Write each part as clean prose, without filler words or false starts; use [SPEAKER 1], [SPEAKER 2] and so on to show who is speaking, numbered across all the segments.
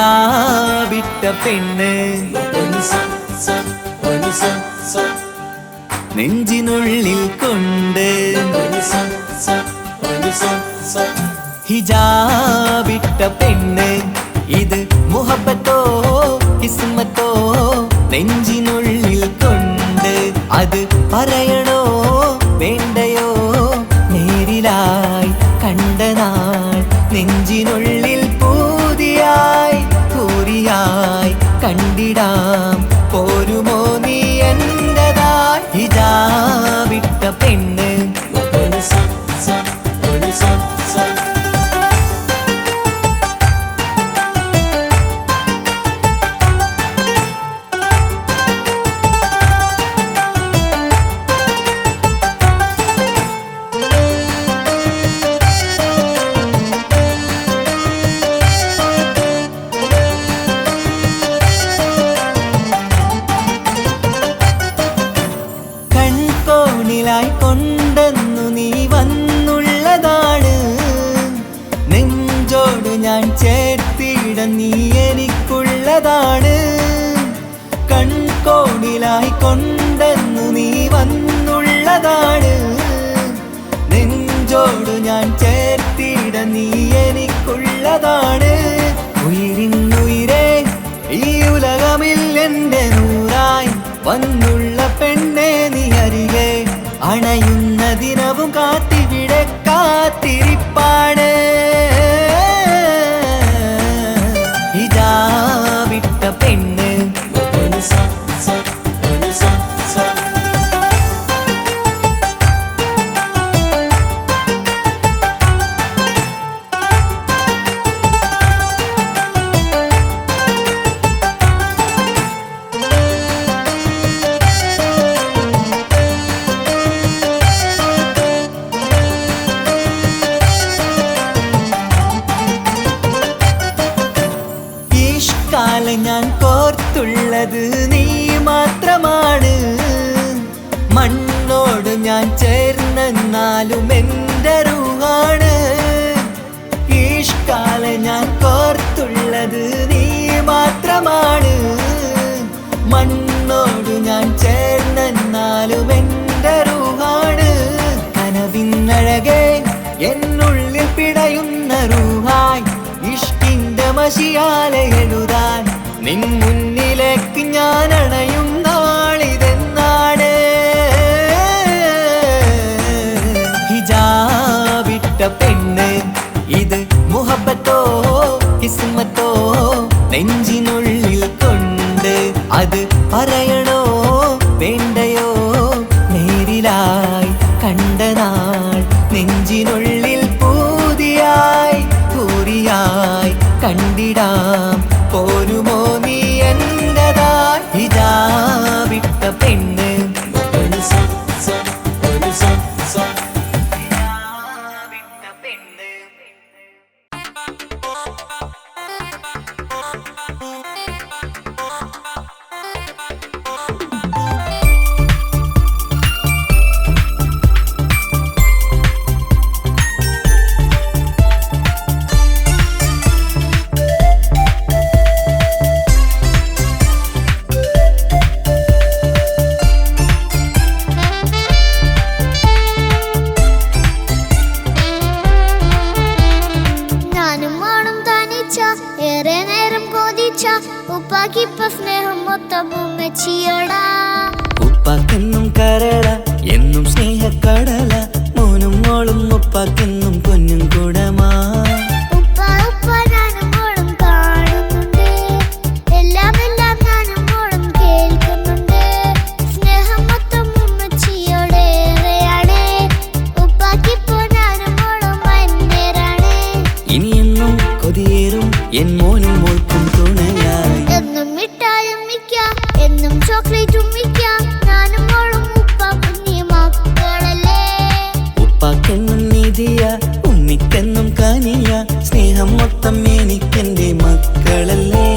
[SPEAKER 1] ഹിജാബിട്ട പെണ്ണ് നെഞ്ചിനുള്ളിൽ കൊണ്ട് ഹിജാബിട്ട പെണ്ണ് ഇത് മുഹബത്തോ കിസ്മത്തോ നെഞ്ചിനുള്ളിൽ കൊണ്ട് അത് പറയണോ വേണ്ടയോ നേരിലായി കണ്ട നാൾ നെഞ്ചിനുള്ളിൽ പൂതിയായി പൂരിയായി കണ്ടിടാം പോരുമോ നീ എന്റതായി ഹിജാബിട്ട പെണ്ണ് കൊണ്ടെന്നു നീ വന്നുള്ളതാണ് നെഞ്ചോട് ഞാൻ ചേർത്തിട നീ എനിക്കുള്ളതാണ് കൺകോണിലായി കൊണ്ടെന്നു നീ വന്നുള്ളതാണ് നെഞ്ചോട് ഞാൻ ചേർത്തിട നീ എനിക്കുള്ളതാണ് ഉയിരിന്നുയിരേ ഈ ഉലകമിൽ എന്റെ നൂറായി വന്നുള്ള പെണ്ണെ നീ അരികെ അണയുന്ന ദിനവും കാത്തിവിടെ കാത്തിരിപ്പാണ് ഹിജാബിട്ട പെണ്ണ് ഞാൻ കോർത്തുള്ളത് നീ മാത്രമാണ് മണ്ണോട് ഞാൻ ചേർന്നെന്നാലും എൻ്റെ റൂഹാണ് ഈഷ്കാലെ ഞാൻ കോർത്തുള്ളത് നീ മാത്രമാണ് മണ്ണോട് ഞാൻ ചേർന്നെന്നാലും എൻ്റെ റൂഹാണ് കനവിന്നഴകെ എന്നുള്ളിൽ പിടയുന്ന റൂഹായി ഇഷ്കിന്റെ മഷിയാലെ എഴുതാൻ നിൻ മുന്നിലേക്ക് ഞാൻ അണയും നാളിതെന്നാണ് ഹിജാബിട്ട പെണ്ണ് ഇത് മുഹബത്തോ കിസ്മത്തോ നെഞ്ചിനുള്ളിൽ കൊണ്ട് അത് പറയണോ വേണ്ടയോ നേരിലായി കണ്ട നാൾ നെഞ്ചിനുള്ളിൽ പൂതിയായി പൂരിയായി കണ്ടിടാം പോരുമോ നീ എന്റതായി ഹിജാബിട്ട പെണ്ണ് ഉപ്പാക്കെന്നും കരള എന്നും സ്നേഹക്കടല മോനും മോളും ഉപ്പാക്കെന്നും പൊന്നും കുടമാ ഇനിയെന്നും കൊതിയേറും എൻ മോനും മോൾക്കും തുണയായി
[SPEAKER 2] എന്നും മിഠായും മിക്കാം എന്നും ചോക്ലേറ്റും മിക്കാം ഞാനും മോളും ഉപ്പ കുഞ്ഞി മക്കളല്ലേ
[SPEAKER 1] ഉപ്പാക്കെന്നും നിധിയ ഉമ്മിക്കെന്നും കാനിയ സ്നേഹം മൊത്തം എനിക്കെന്റെ മക്കളല്ലേ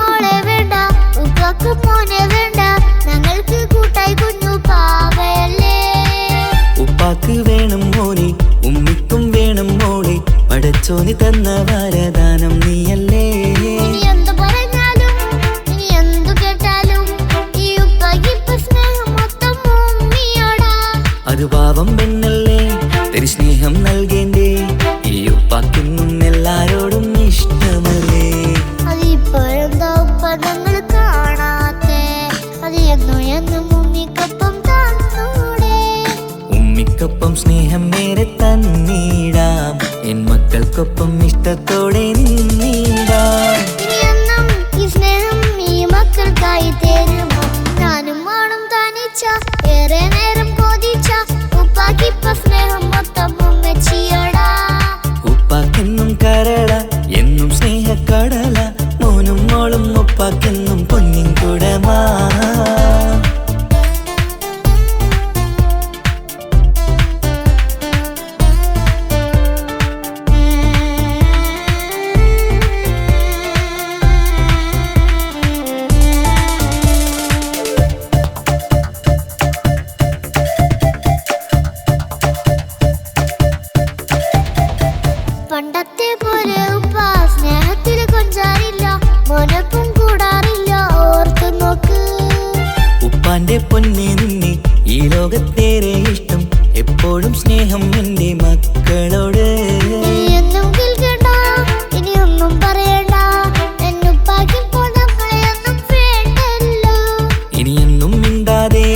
[SPEAKER 2] മോളെ വേണ്ട, ഉപ്പാക്ക് മോനെ വേണ്ട, ഞങ്ങൾക്ക് കൂട്ടായി കുഞ്ഞു പാവയല്ലേ.
[SPEAKER 1] ഉപ്പാക്ക് വേണം മോനെ, ഉമ്മിക്കും വേണം മോളെ, പടച്ചോന് തന്ന വരദാനം നീയല്ലേ.
[SPEAKER 2] ഇനി എന്തു പറഞ്ഞാലും ഇനി എന്തു കേട്ടാലും ഈ ഉപ്പാക്ക് ഇപ്പൊ സ്നേഹം മൊത്തം ഉമ്മിയോടാ.
[SPEAKER 1] അത് പാവം പെണ്ണല്ലേ, തരി സ്നേഹം നൽകേണ്ടേ, ഈ ഉപ്പാക്കിന്നും എല്ലാരോടും ഇഷ്ടമല്ലേ.
[SPEAKER 2] അത് ഇപ്പോഴെന്താ ഉപ്പ ഞങ്ങൾ കാണാത്തെ, അത് എന്നും എന്നും ഉമ്മിക്കൊപ്പം തന്നൂടെ.
[SPEAKER 1] ഉമ്മിക്കൊപ്പം സ്നേഹം നേരെ തന്നീടാം, എൻ മക്കൾക്കൊപ്പം ഇഷ്ടത്തോടെ നിന്നീടാം.
[SPEAKER 2] ഇനി എന്നും ഈ സ്നേഹം ഈ മക്കൾക്കായി തരുമോ? ഞാനും മോളും തനിച്ച ഏറെ നേരം കൊതിച്ച ഉപ്പാക്കിപ്പ സ്നേഹം മൊത്തം ഉമ്മച്ചിയോടാ.
[SPEAKER 1] ഉപ്പാക്കെന്നും കരള എന്നും സ്നേഹക്കടല, മോനും മോളും ഉപ്പാക്കെന്നും പൊന്നിൻ കുടമാ.
[SPEAKER 2] പണ്ടത്തെ പോലെ ഉപ്പ സ്നേഹത്തിൽ കൊഞ്ചാറില്ല, മോനൊപ്പം കൂടാറില്ല, ഓർത്തു നോക്ക്.
[SPEAKER 1] ഉപ്പാന്റെ പൊന്നെ നിന്നെ ഈ ലോകത്തേറെ ഇഷ്ടം, എപ്പോഴും സ്നേഹം എന്റെ മക്കളോട്.
[SPEAKER 2] എന്നും കേൾക്കണ്ട ഇനിയൊന്നും പറയണ്ട, എന്നുപ്പാക്കിപ്പോൾ നമ്മളെയൊന്നും വേണ്ടല്ലോ.
[SPEAKER 1] ഇനിയൊന്നും മിണ്ടാതെ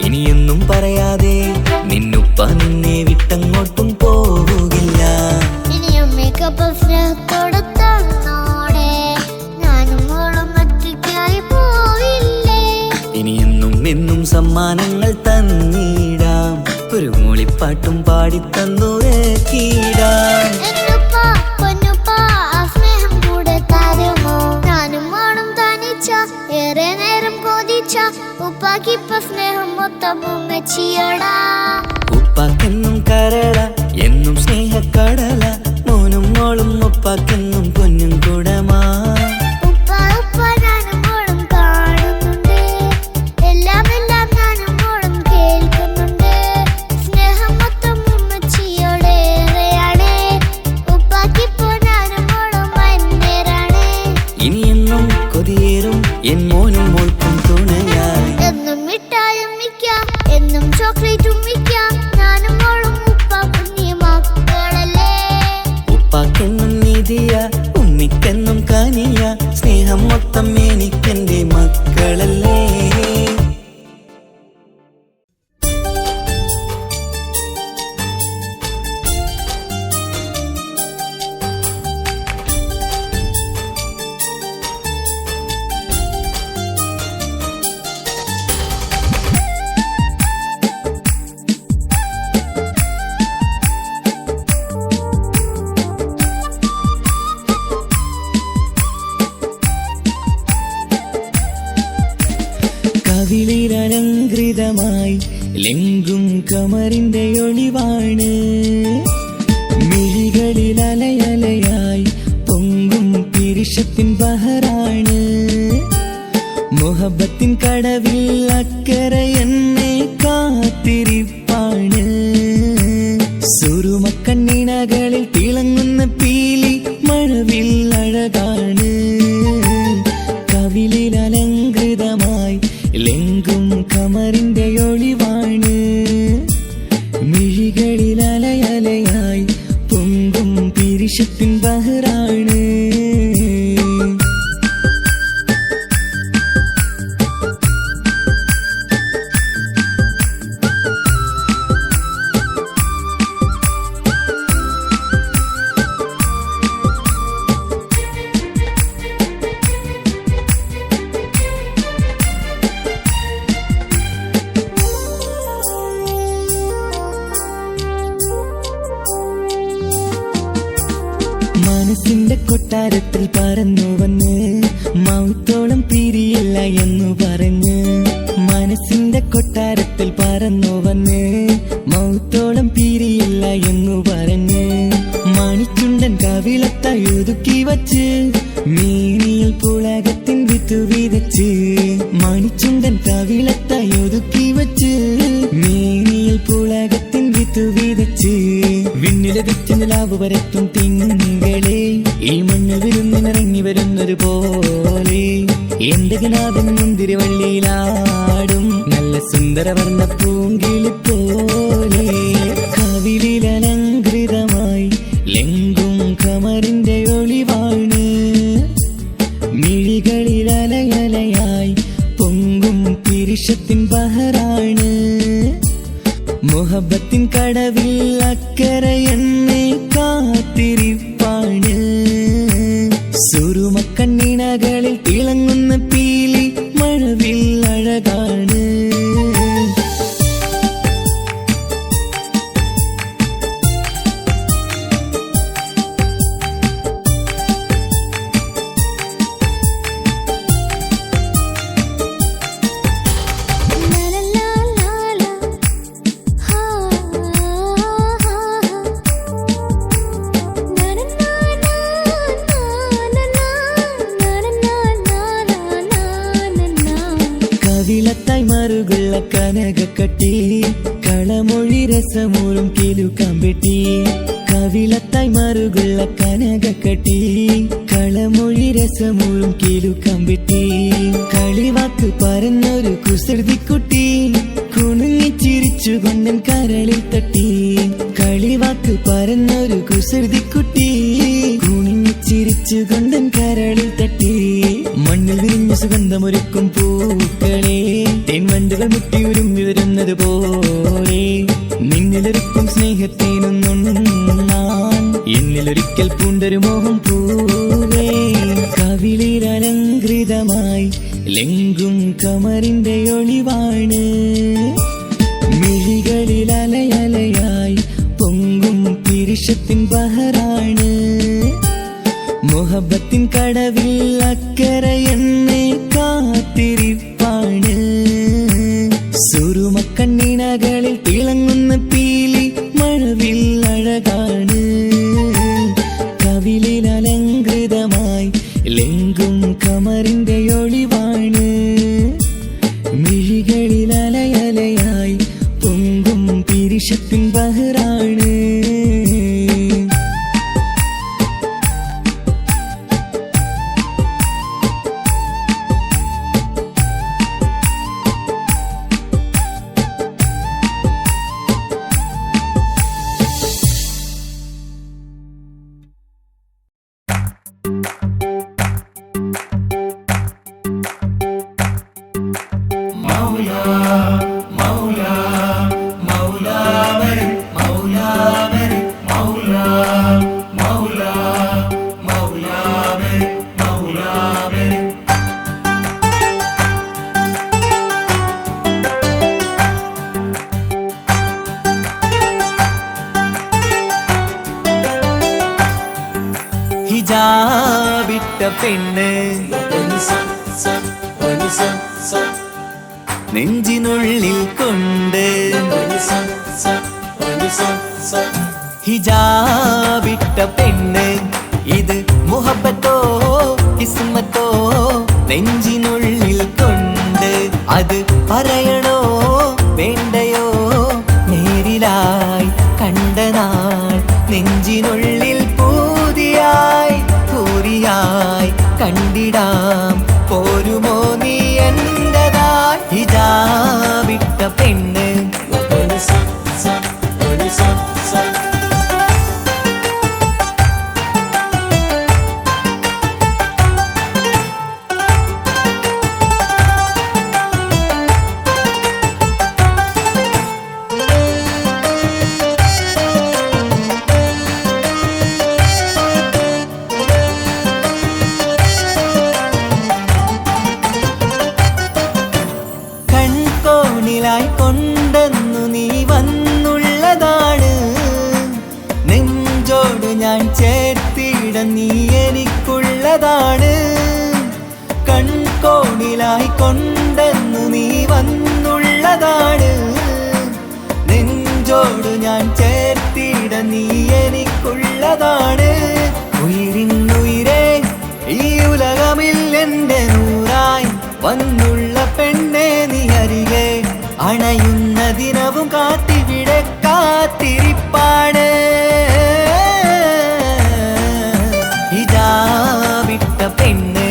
[SPEAKER 1] ഇനിയൊന്നും പറയാതെ നിന്നുപ്പ നിന്നെ വിട്ടങ്ങോട്ടും പോവുകില്ല.
[SPEAKER 2] ഇനിയും മേക്കപ്പ് സ്നേഹത്തോടെ തന്നോടെ, ഞാനും മോളും ഒറ്റയ്ക്കായി പോയില്ലേ.
[SPEAKER 1] ഇനിയെന്നും എന്നും സമ്മാനങ്ങൾ തന്നീടാം, ഒരു മൂളിപ്പാട്ടും പാടിത്തന്നുറക്കിടാം.
[SPEAKER 2] എന്നുപ്പ പൊന്നുപ്പ ആ സ്നേഹം കൂടെ തരുമോ? ഞാനും മോളും തനിച്ച ഏറെ നേരം കൊതിച്ച ഉപ്പാക്കിപ്പ സ്നേഹം മൊത്തം ഉമ്മച്ചിയോടാ.
[SPEAKER 1] ഉപ്പാക്കെന്നും കരള എന്നും സ്നേഹക്കടല, മോനും മോളും ഉപ്പാക്കെന്നും പൊന്നും കുടമാ.
[SPEAKER 2] ഉപ്പ ഉപ്പ ഞാനും മോളും കാണുന്നുണ്ട്, എല്ലാം എല്ലാം ഞാനും മോളും കേൾക്കുന്നുണ്ട്. സ്നേഹം മൊത്തം ഉമ്മച്ചിയോടേറെയാണ്, ഉപ്പാക്കിപ്പോ ഞാനും മോളും അന്യരാണ്.
[SPEAKER 1] ഇനിയെന്നും കൊതിയേറും എൻ മോനും മോൾക്കും തുണയായി.
[SPEAKER 2] എന്നും മിഠായും മിക്കാം, എന്നും ചോക്ലേറ്റും മിക്കാം, ഞാനും മോളും ഉപ്പ കുഞ്ഞി മക്കളല്ലേ.
[SPEAKER 1] ഉപ്പാക്കെന്നും നിധിയ ഉമ്മിക്കെന്നും കനിയ, സ്നേഹം മൊത്തം എനിക്കെന്റെ മക്കളല്ലേ. കവിളിലലങ്കൃതമായി ലെങ്കും കമറിന്റെ ഒളിവാണ്, മിഴികളിൽ അലയലയായി പൊങ്കും പിരിശത്തിൻ ബഹറാണ്. മുഹബത്തിൻ കടവിൽ അക്കരെ എന്നെ കാത്തിരിപ്പാണ്, സുറുമക്കണ്ണിണകളിൽ തിളങ്ങുന്ന പീലി മഴവിൽ അഴകാണ്. കവിളിലലങ്കൃതമായി ലെങ്കും കമറിന്റെ ഒളിവാണ്, മിഴികളിൽ അലയലയായി പൊങ്കും പിരിശത്തിൻ ബഹറാണ്. മനസ്സിന്റെ കൊട്ടാരത്തിൽ പറന്നു വന്ന് മൗത്തോളം പിരിയില്ല എന്നു പറഞ്ഞ്, മനസ്സിന്റെ കൊട്ടാരത്തിൽ പറന്നു വന്ന് മൗത്തോളം പിരിയില്ല എന്നു പറഞ്ഞ്, മണിച്ചുണ്ടൻ കവിളത്തായി ഒതുക്കി വച്ച് മീനിയിൽ പുളകത്തിൻ വിത്തു വിതച്ച് മണിച്ചുണ്ടൻ കവിളത്തായി ഒതുക്കി വച്ച് മേനിയിൽ പുളകത്തിൻ വിത്തു വിതച്ച് വിണ്ണിലതിച്ച് നിലാവ് വരത്തും തിങ്കളെ ഈ മണ്ണിൽ വിരുന്നിനിറങ്ങി വരുന്നൊരു പോലെ എന്റെ കിനാവിൻ മുന്തിരിവള്ളിയിലാടും നല്ല സുന്ദരവർണ്ണ പൂങ്കിളി പോലെ കവിളിലലങ്കൃതമായി ലെങ്കും കമറിന്റെ ഒളിവാണ് മിഴികളിലലയലയായി പൊങ്കും പിരിശത്തിൻ ബഹറാണ് മുഹബത്തിൻ കടവിൽ അക്കരയെന്നെ കാത്തിരിപ്പാണ് സുറുമക്കണ്ണിണകളിൽ തിളങ്ങുന്ന പീലി മഴവിൽ അഴകാണ് കവിളത്തായി മറുകുള്ള കനകക്കട്ടി കളമൊഴി രസമൂറും കിലുക്കാമ്പെട്ടി കവിളത്തായി മറുകുള്ള കനകക്കട്ടി കളമൊഴി രസമൂറും കിലുക്കാമ്പെട്ടി കളിവാക്ക് പറഞ്ഞൊരു കുസൃതിക്കുട്ടി കുണുങ്ങി ചിരിച്ചു കൊണ്ടൻ കരളിൽ തട്ടി കളിവാക്ക് പറഞ്ഞൊരു കുസൃതിക്കുട്ടി കുണുങ്ങി ചിരിച്ചു കൊണ്ടൻ കരളിൽ തട്ടി മണ്ണിൽ വിരിഞ്ഞ സുഗന്ധമൊരുക്കും പൂക്കളെ തേൻവണ്ടുകൾ മുട്ടി ഉരുമ്മി വരുന്നത് പോലെ നിന്നിലൊരുക്കും സ്നേഹത്തേനൊന്നുണ്ണാൻ എന്നിലൊരിക്കൽ പൂണ്ടൊരു മോഹം പൂവേ കവിളിലലങ്കൃതമായി ലെങ്കും കമറിന്റെ ഒളിവാണ് മിഴികളിലലയലയായി പൊങ്കും പിരിശത്തിൻ ബഹറാണ് മുഹബത്തിൻ കടവിൽ അക്കരയെന്നെ കാത്തിരിപ്പാണ് സുറുമക്കണ്ണിണകളിൽ തിളങ്ങുന്ന പീലി മഴവിൽ അഴകാണ് കവിളിലലങ്കൃതമായി ലെങ്കും കമറിന്റെ ഒളിവാണ് മിഴികളിലലയലയായി പൊങ്കും പിരിശത്തിൻ ബഹറാണ് ഹിജാബിട്ട പെണ്ണ് നെഞ്ചിനുള്ളിൽ കൊണ്ട് ഹിജാബിട്ട പെണ്ണ് ഇത് മുഹബത്തോ കിസ്മത്തോ നെഞ്ചിനുള്ളിൽ കൊണ്ട് അത് പറയണോ വേണ്ടയോ നേരിലായി കണ്ട നാൾ നെഞ്ചിനുള്ളിൽ പൂതിയായി പൂരിയായി കണ്ടിടാം പോരുമോ നീ എന്റതായി ഹിജാബിട്ട പെണ്ണ് കൊണ്ടെന്നു നീ വന്നുള്ളതാണ് നെഞ്ചോട് ഞാൻ ചേർത്തിട നീ എനിക്കുള്ളതാണ് കൺകോണിലായി കൊണ്ടെന്നു നീ വന്നുള്ളതാണ് നെഞ്ചോട് ഞാൻ ചേർത്തിട നീ എനിക്കുള്ളതാണ് ഉയിരിന്നുയിരേ ഈ ഉലകമിൽ എന്റെ നൂറാ വന്നുള്ള പെണ്ണെ നീ അരികെ അണയുന്ന ദിനവും കാത്തിവിടെ കാത്തിരിപ്പാണ് ഹിജാബിട്ട പെണ്ണ്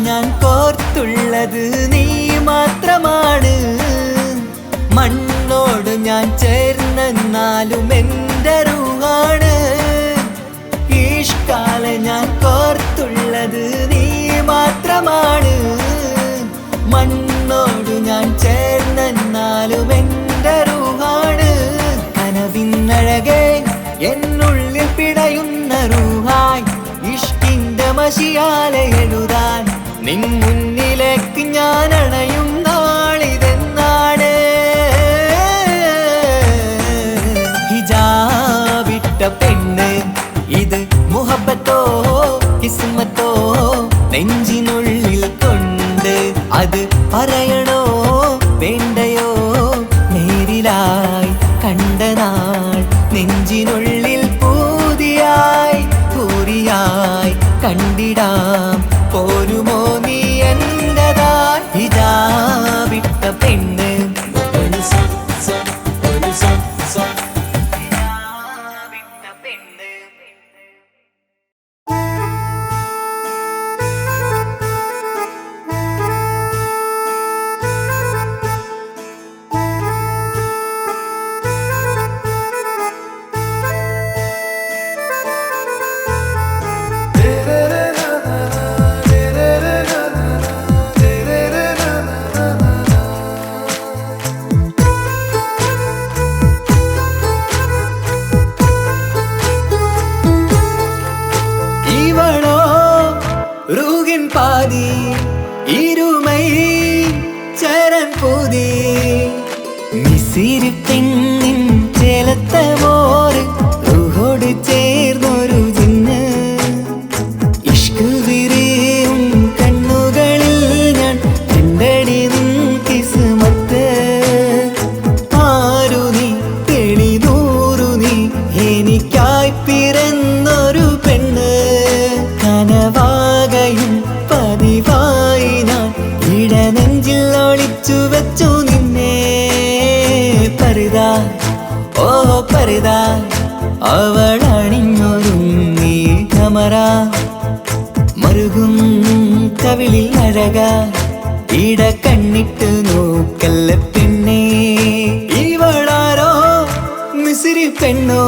[SPEAKER 1] ഞാൻ കോർത്തുള്ളത് നീ മാത്രമാണ് മണ്ണോട് ഞാൻ ചേർന്നെന്നാലും എൻ്റെ റൂഹാണ് ഈഷ്കാല ഞാൻ കോർത്തുള്ളത് നീ മാത്രമാണ് മണ്ണോട് ഞാൻ ചേർന്നെന്നാലും എൻ്റെ റൂഹാണ് കനവിന്നഴകെ എന്നുള്ളിൽ പിടയുന്ന റൂഹായി ഇഷ്കിന്റെ മഷിയാലെ എഴുതാൻ നിൻ മുന്നിലേക്ക് ഞാൻ അണയും നാളിതെന്നാണ് ഹിജാബിട്ട പെണ്ണ് ഇത് മുഹബത്തോ കിസ്മത്തോ നെഞ്ചിനുള്ളിൽ കൊണ്ട് അത് പറയണോ വേണ്ടയോ നേരിലായി കണ്ട നാൾ നെഞ്ചിനുള്ളിൽ പൂതിയായി പൂരിയായി കണ്ടിടാം പോരുമോ നീ എന്റതാ ഹിജാബിട്ട പെണ്ണ് റൂഹിൻ പാതി ഇരുമൈ ചരൻ പൂതി മിസിരി പെണ്ണിൻ ചേലത്തെ മോര് റൂഹോട് ചേർന്നൊരു ജിന്ന് ഇഷ്ക് വിരിയും കണ്ണുകളിൽ ഞാൻ കണ്ടടി നിൻ കിസ്മത്ത് ആരു നീ തെളിനൂറു നീ എനിക്കായി പിറന്നൊരു പെണ്ണ് കനവാകയും പതിവായി ഞാൻ ഇടനെഞ്ചിൽ ഒളിച്ചു വെച്ചു നിന്നെ പരിതാ ഓ പരിതാ അവൾ അണിഞ്ഞൊരുങ്ങി കമറ മറുകും കവിളിൽ അഴക ഇട കണ്ണിട്ട് നോക്കല്ല പെണ്ണേ ഇവളാരോ മിസിരി പെണ്ണോ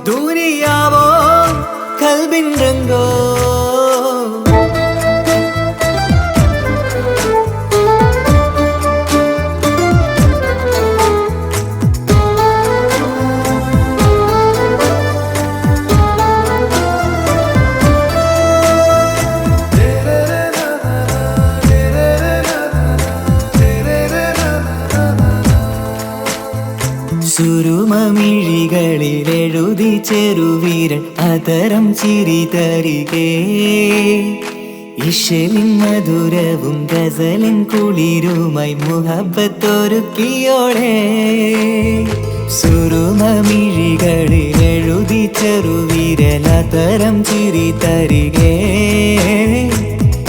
[SPEAKER 1] ദൂരിയാവോ കൽബിൻ രംഗോ സുരുമമിഴികളിൽ എഴുതി ചെറുവീരൻ അതരം ചിരി തരികേ ഇശലിൻ മധുരവും ഗസലിൻ കുളിരുമായി മുഹബത്തൊരുക്കിയോളെ സുരുമമിഴികളിൽ എഴുതി ചെറുവീരൻ അതരം ചിരി തരികേ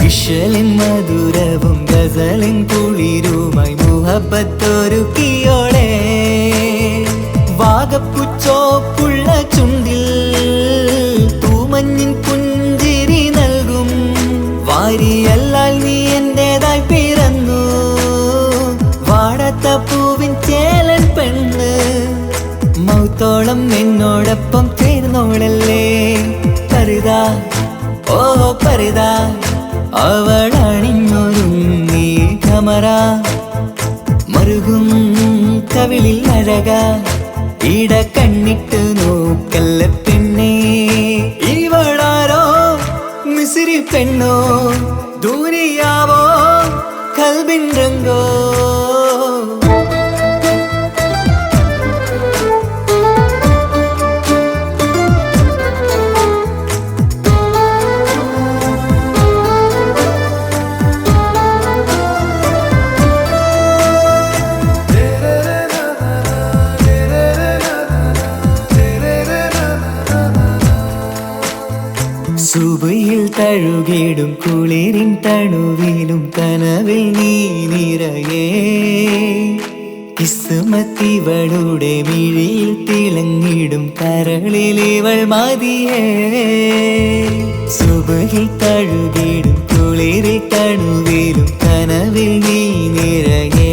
[SPEAKER 1] ഇശലിൻ മധുരവും ഗസലിൻ കുളിരുമായി മുഹബത്തൊരുക്കിയോളെ വാഗപ്പുച്ചോപ്പുള്ള ചുണ്ടിൽ തൂമഞ്ഞിൻ പുഞ്ചിരി നൽകും വാരിയല്ലാൽ നീ എന്റേതായി പിറന്നു വാടാത്ത പൂവിൻ ചേലൻ പെണ്ണ് മൗത്തോളം എന്നോടൊപ്പം ചേർന്നോളല്ലേ പരിതാ ഓ പരിതാ അവൾ അണിഞ്ഞൊരുങ്ങി കമറ മറുകും കവിളിൽ അഴക ഇട കണ്ണിട്ട് നോക്കല്ല പെണ്ണേ ഇവളാരോ മിസിരി പെണ്ണോ ദൂരിയാവോ കൽബിൻ രംഗോ തഴുകിടും കുളിരിൻ തണുവിലും കനവിൽ നീ നിറയേ കിസ്മത്തിവളുടെ മിഴിയിൽ തിളങ്ങിടും കരളിലിവൾ മതിയേ സുബഹിൽ തഴുകിടും കുളിരിൽ തണുവിലും കനവിൽ നീ നിറയേ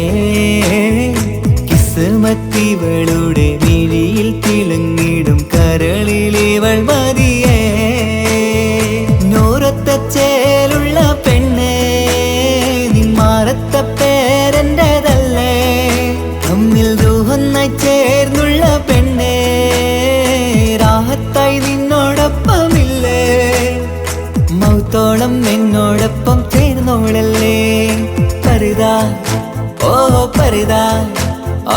[SPEAKER 1] കിസ്മത്തിവളുടെ മിഴിയിൽ തിളങ്ങിടും കരളിലിവൾ മതിയേ നോരത്ത ചേലുള്ള പെണ്ണേ നിന്മാറത്ത പേരെൻ്റെതല്ലേ തമ്മിൽ റൂഹൊന്നായി ചേർന്നുള്ള പെണ്ണേ രാഹത്തായി നിന്നോടൊപ്പമില്ലേ മൗത്തോളം എന്നോടൊപ്പം ചേർന്നോളല്ലേ പരിതാ ഓ പരിതാ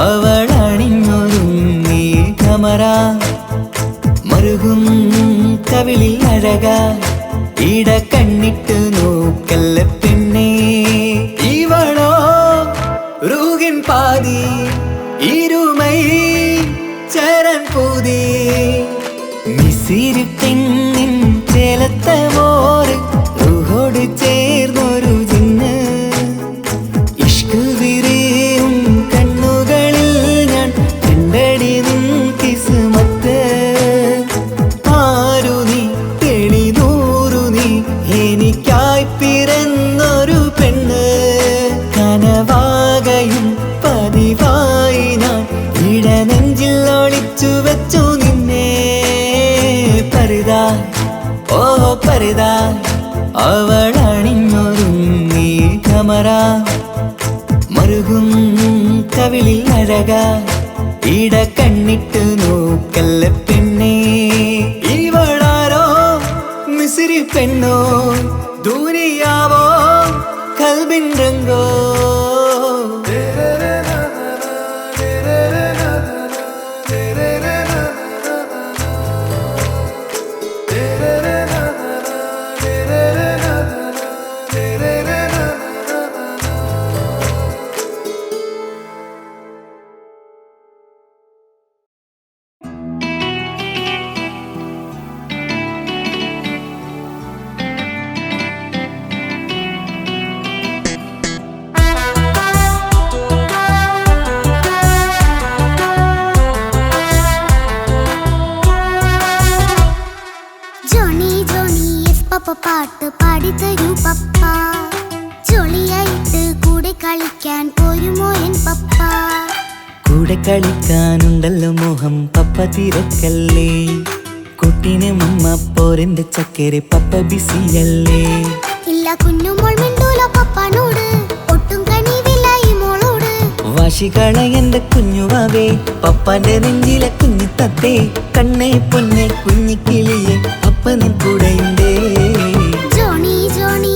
[SPEAKER 1] അവളണിഞ്ഞൊരുങ്ങി കമറ മറുകും കവിളിൽ അഴക ഇട കണ്ണിട്ട് നോക്കല്ല പെണ്ണേ ഇവളോ റൂഹിൻ പാതി ഇരുമൈ ചരൻ പൂതി മിസിരി പെണ്ണിൻ ചേലത്ത മോറ് റൂഹോട് ചേർന്നൊരു ജിന്ന് ഇഷ്ക് വിരിയും കണ്ണുകളിൽ ഞാൻ കണ്ടടി നിൻ കിസ്മത്ത് ആരു നീ തെളിനൂറു നീ എനിക്കായി പിറന്നൊരു പെണ്ണ് കനവാകയും പതിവായി ഞാൻ ഇടനെഞ്ചിൽ ഒളിച്ചു വെച്ചു നിന്നെ പരിതാ ഓ പരിതാ അവളണിഞ്ഞൊരുങ്ങി കമറ മറുകും കവിളിൽ അഴക ഇട കണ്ണിട്ട് നോക്കല്ല പെണ്ണേ ഇവളാരോ മിസിരി പെണ്ണോ ദൂരിയാവോ കൽബിൻ രംഗോ
[SPEAKER 2] പാട്ട് പാടിത്തരൂ പപ്പ ജോളിയായിട്ട് കൂടെ കളിക്കാൻ പോരുമോ എൻ പപ്പ
[SPEAKER 1] കൂടെ കളിക്കാനുണ്ടല്ലോ മോഹം പപ്പ തിരക്കല്ലേ കുട്ടീനെ മമ്മ പോരെന്റെ ചക്കരെ പപ്പ ബിസിയല്ലേ
[SPEAKER 2] ഇല്ല കുഞ്ഞുമോൾ മിണ്ടൂല പപ്പനോട് ഒട്ടും കണിവില്ല ഈ മോളോട്
[SPEAKER 1] വാശികള എന്റെ കുഞ്ഞുവാവേ പപ്പാന്റെ നെഞ്ചിലെ കുഞ്ഞു തത്തേ കണ്ണേ പൊന്നെ കുഞ്ഞിക്കിളിയെ അപ്പനും കൂടെയുണ്ടേ
[SPEAKER 2] ജോണി ജോണി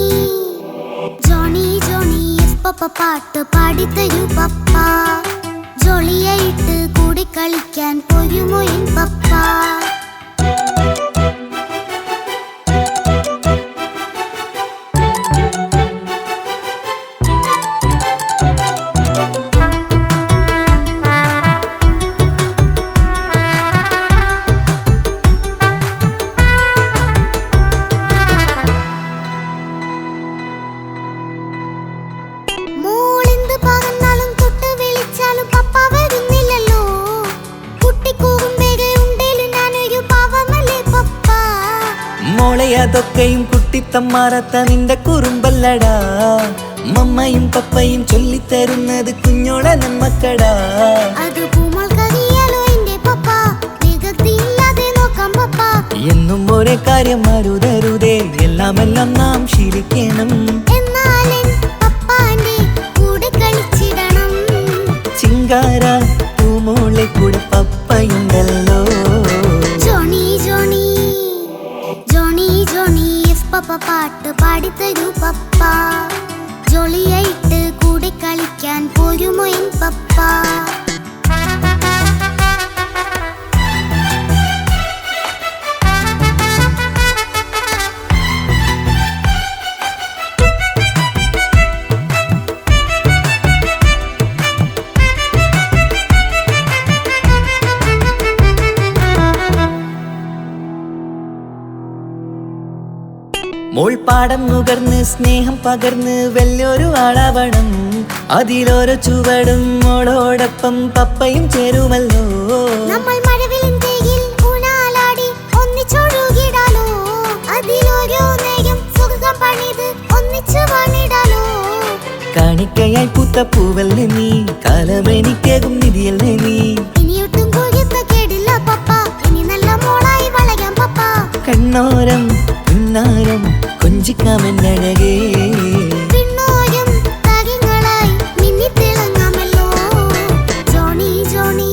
[SPEAKER 2] ജോണി ജോണി പപ്പ പാട്ട് പാടിത്തരൂ പപ്പ ജോളിയായിട്ട് കൂടെ കളിക്കാൻ പോരുമോ എൻ പപ്പ
[SPEAKER 1] അതൊക്കെയും കുട്ടിത്തമ്മാറത്ത നിന്റെ കുറുമ്പല്ലടാ മമ്മയും പപ്പയും ചൊല്ലിത്തരുന്നത് കുഞ്ഞോളെ നമ്മക്കടാ എന്നും ഒരേ കാര്യം അരുതരുതേ എല്ലാമെല്ലാം നാം ശീലിക്കണം ചിങ്കാര പൂമോളെ കൂടെ പപ്പയുണ്ടല്ലോ
[SPEAKER 2] പപ്പ പാട്ട് പാടിത്തരൂ പപ്പ ജോളിയായിട്ട് കൂടെ കളിക്കാൻ പോരുമോ എൻ പപ്പ
[SPEAKER 1] മോൾ പാടം നുകർന്ന് സ്നേഹം പകർന്ന് വലിയൊരു ആളാവണം. അതിലോരോ ചുവടും മോളോടൊപ്പം പപ്പയും ചേരുമല്ലോ.
[SPEAKER 2] നമ്മൾ മഴവിലിൻ ഊനാലാടി ഒന്നിച്ചൊഴുകിടാലോ. അതിലോരോ നേരം സുഖം പണിത് ഒന്നിച്ചു വാണിടാലോ.
[SPEAKER 1] കാണിക്കയായി പൂത്ത പൂവല്ലേ നീ, കാലമെനിക്കേകും നിധിയല്ലേ നീ.
[SPEAKER 2] ഇനിയൊട്ടും കൊഴുത്ത കേടില്ല പപ്പ, ഇനി നല്ല മോളായി വളയാം പപ്പ.
[SPEAKER 1] കണ്ണോരം പിന്നാരം കൊഞ്ചിക്കാമെന്നഴകേ,
[SPEAKER 2] പിന്നോരം താരങ്ങളായി മിന്നിത്തിളങ്ങാമല്ലോ. ജോണി ജോണി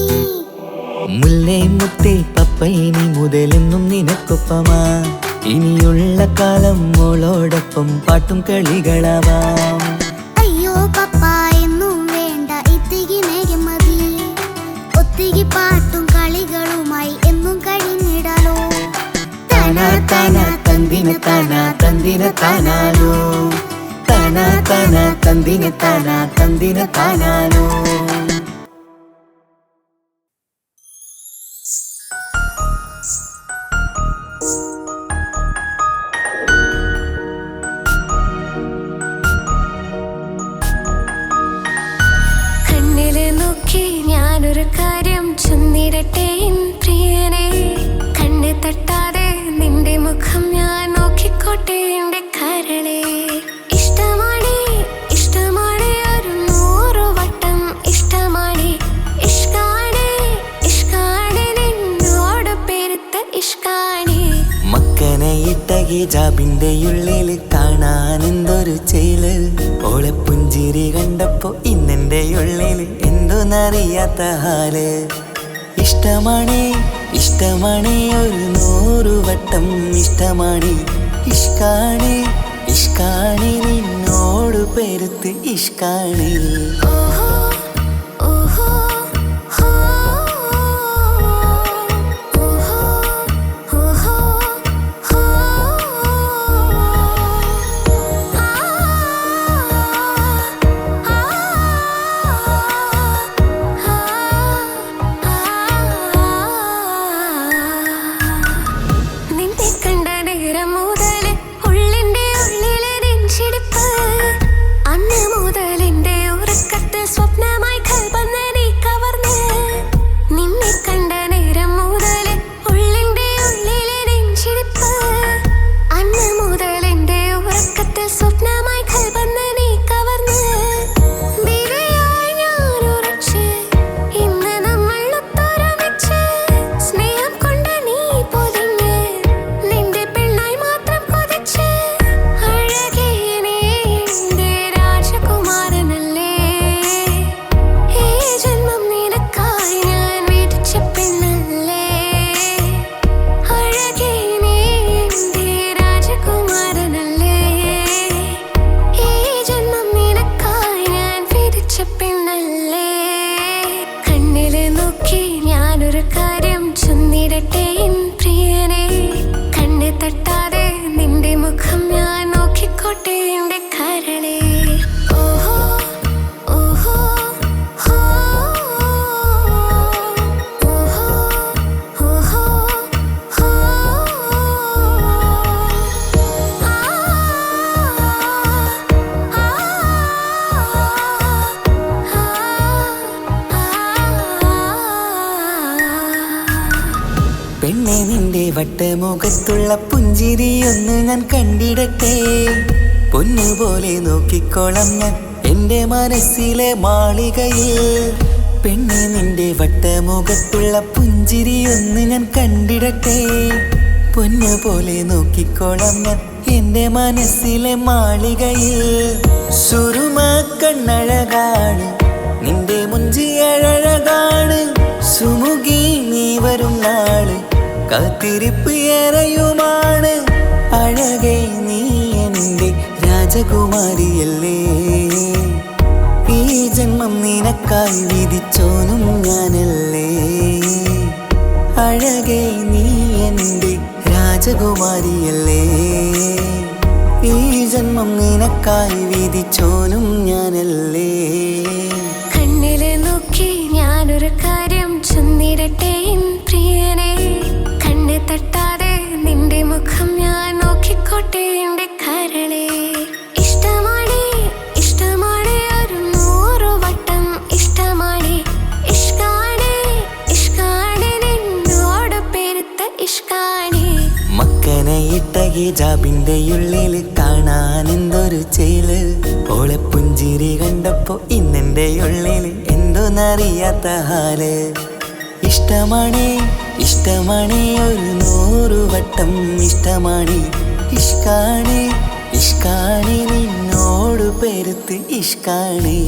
[SPEAKER 1] മുല്ലേ മുത്തേ പപ്പയിനി മുതലെന്നും നിനക്കൊപ്പമാ. ഇനിയുള്ള കാലം മോളോടൊപ്പം പാട്ടും കളികളാവാം.
[SPEAKER 2] അയ്യോ പപ്പ എന്നും വേണ്ട ഇത്തിരി നേരം മതി. ഒത്തിരി പാട്ടും കളികളുമായി എന്നും കഴിഞ്ഞിടാലോ.
[SPEAKER 1] താനാ താനാ തന്തിന താനാ തന്തിന താനാലോ, താനാ താനാ തന്തിന താനാ തന്തിന താനാലോ.
[SPEAKER 3] കണ്ണിലെ നോക്കി ഞാനൊരു കാര്യം ചൊന്നിടട്ടെ പ്രിയനെ. കണ്ണ് തട്ടാതെ നിന്റെ മുഖം ഞാൻ നോക്കിക്കോട്ടെ എന്റെ കരളെ. ഇഷ്ടമാണ് ഇഷ്ടമാണ് ഒരു 100 വട്ടം ഇഷ്ടമാണ്. ഇഷ്കാണ് ഇഷ്കാണ് നിന്നോട് പെരുത്ത ഇഷ്കാണ്.
[SPEAKER 1] മക്കനയിട്ട ഹിജാബിന്റെ ഉള്ളിൽ കാണാൻ എന്തൊരു ചേല്. ഓളെ പുഞ്ചിരി കണ്ടപ്പോ ഇന്നെന്റെ ഉള്ളിൽ എന്തോന്നറിയാത്ത ഹാല്. ഇഷ്ടമാണ് ഇഷ്ടമാണ് ഒരു 100 വട്ടം ഇഷ്ടമാണ്. ഇഷ്കാണ് ഇഷ്കാണ് നിന്നോട് പെരുത്ത് ഇഷ്കാണ്.
[SPEAKER 3] ഓഹോ ഓഹോ ഹോ ഓഹോ ഓഹോ ഹോ ആ നിന്നെ കണ്ട നേരം മുതൽ ഉള്ളിന്റെ ഉള്ളിലെ നെഞ്ചിടിപ്പ്. അന്ന് മുതൽ എന്റെ ഉറക്കത്തിൽ സ്വപ്നമായി കൽപ്പന നീ കവർന്ന്. നിന്നെ കണ്ട നേരം മുതൽ ഉള്ളിന്റെ ഉള്ളിലെ നെഞ്ചിടിപ്പ്. അന്ന് മുതൽ എന്റെ ഉറക്കത്തിൽ സ്വപ്നമായി കൽപ്പന നീ കവർന്ന്. വിധിയായി ഞാൻ ഉറച്ച് ഇന്ന് നമ്മൾ ഒത്തൊരുമിച്ച്. സ്നേഹം കൊണ്ട് നീ പൊതിഞ്ഞ് നിന്റെ പെണ്ണായി മാത്രം കൊതിച്ച്. അഴകേ നീ എന്റെ രാജകുമാരനല്ലേ. ഈ ജന്മം നിനക്കായി ഞാൻ വിധിച്ച പെണ്ണല്ലേ. അഴകേ നീ എന്റെ രാജകുമാരനല്ലേ. ഈ ജന്മം നിനക്കായി ഞാൻ വിധിച്ച പെണ്ണല്ലേ. കണ്ണില് നോക്കി ഞാനൊരു കാര്യം ചൊന്നിടട്ടെ പ്രിയനെ. കണ്ണ് തട്ടാതെ നിന്റെ മുഖം ഞാൻ നോക്കിക്കോട്ടെ എന്റെ കരളെ. ഓഹോ ഓഹോ ഹോ ഓഹോ ഓഹോ ഹോ ആ
[SPEAKER 1] പെണ്ണെ നിന്റെ വട്ടമുഖത്തുള്ള പുഞ്ചിരിയൊന്ന് ഞാൻ കണ്ടിടട്ടെ. പൊന്നുപോലെ നോക്കിക്കോളാം ഞാൻ എന്റെ മനസ്സിലെ മാളികയിൽ. പെണ്ണെ നിന്റെ വട്ടമുഖത്തുള്ള പുഞ്ചിരിയൊന്ന് ഞാൻ കണ്ടിടട്ടെ. പൊന്നുപോലെ നോക്കിക്കോളാം ഞാൻ എന്റെ മനസ്സിലെ മാളികയിൽ. സുറുമ കണ്ണഴകാണ് നിന്റെ മുഞ്ചിയഴകാണ്. സുമുഖി നീ വരും നാള് കാത്തിരിപ്പ് ഏറെയുമാണ്. അഴകേ നീ എന്റെ രാജകുമാരിയല്ലേ. ഈ ജന്മം നിനക്കായി വിധിച്ചോനും ഞാനല്ലേ. അഴകേ നീ എന്റെ രാജകുമാരിയല്ലേ. ഈ ജന്മം നിനക്കായി വിധിച്ചോനും ഞാനല്ലേ.
[SPEAKER 3] കണ്ണില് നോക്കി ഞാനൊരു കാര്യം ചൊന്നിടട്ടെ പ്രിയനെ. കണ്ണ് തട്ടാതെ നിന്റെ മുഖം ഞാൻ നോക്കിക്കോട്ടെ എന്റെ കരളെ.
[SPEAKER 1] എൻ്റെ ഉള്ളിൽ എന്തോന്നറിയാത്ത ഹാല്. ഇഷ്ടമാണേ ഇഷ്ടമാണേ ഒരു 100 വട്ടം ഇഷ്ടമാണേ. ഇഷ്കാണേ ഇഷ്കാണേ നിന്നോട് പെരുത്ത് ഇഷ്കാണേ.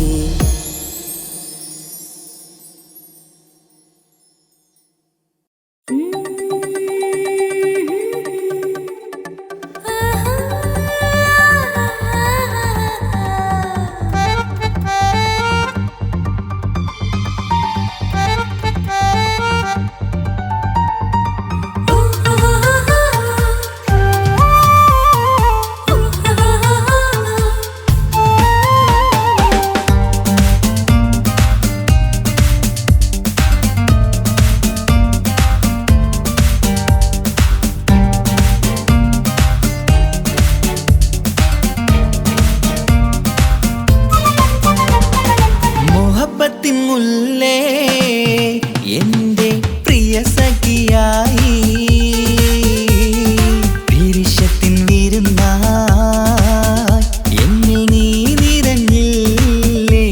[SPEAKER 1] മുല്ലേ എൻ്റെ പ്രിയ സഖിയായി വിരിശത്തിൻ വിരുന്നായി എന്നിൽ നീ നിറഞ്ഞില്ലേ.